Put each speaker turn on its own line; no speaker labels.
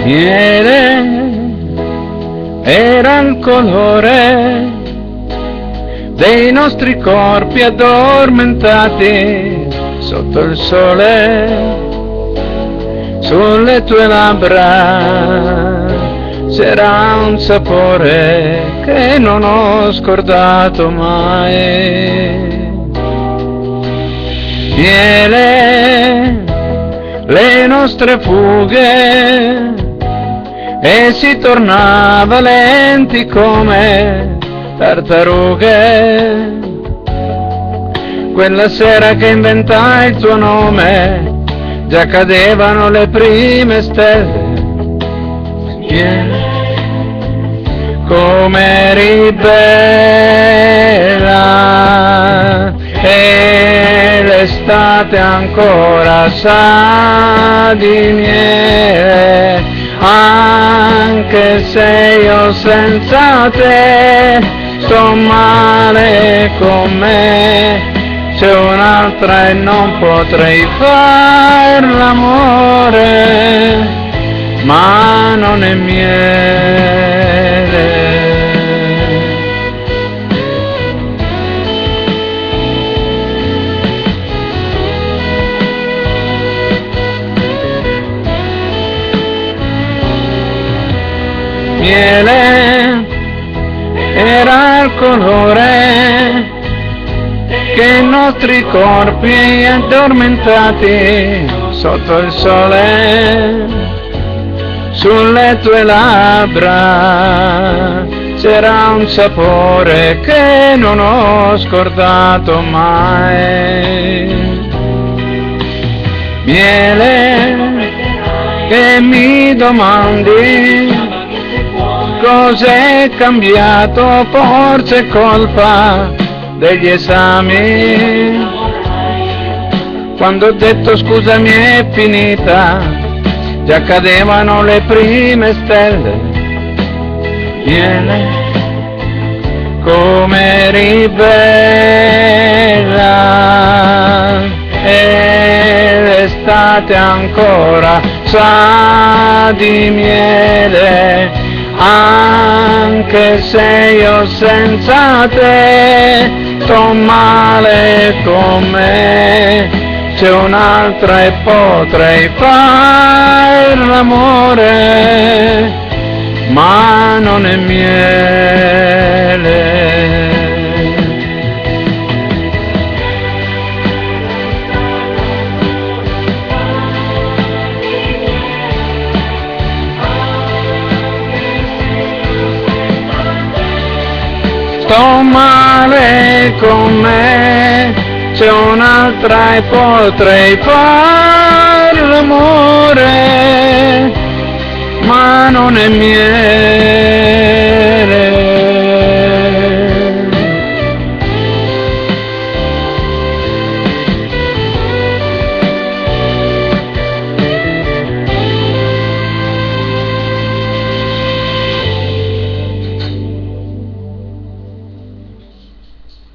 Miele era il colore dei nostri corpi addormentati sotto il sole, sulle tue labbra c'era un sapore che non ho scordato mai. Miele, le nostre fughe, e si tornava lenti come tartarughe. Quella sera che inventai il tuo nome, già cadevano le prime stelle. Come eri bella, e l'estate ancora sa di miele, anche se io senza te sto male con me. C'è un'altra e non potrei far l'amore, ma non è miele. Miele era il colore che i nostri corpi addormentati sotto il sole, sulle tue labbra c'era un sapore che non ho scordato mai. Miele, che mi domandi cos'è cambiato, forse è colpa degli esami. Quando ho detto scusami è finita, già cadevano le prime stelle. Miele, come eri bella, e l'estate ancora sa di miele, anche se io senza te sto male con me. C'è un'altra e potrei fare l'amore, ma non è miele. Sto male con me, c'è un'altra e potrei fare l'amore, ma non è miele.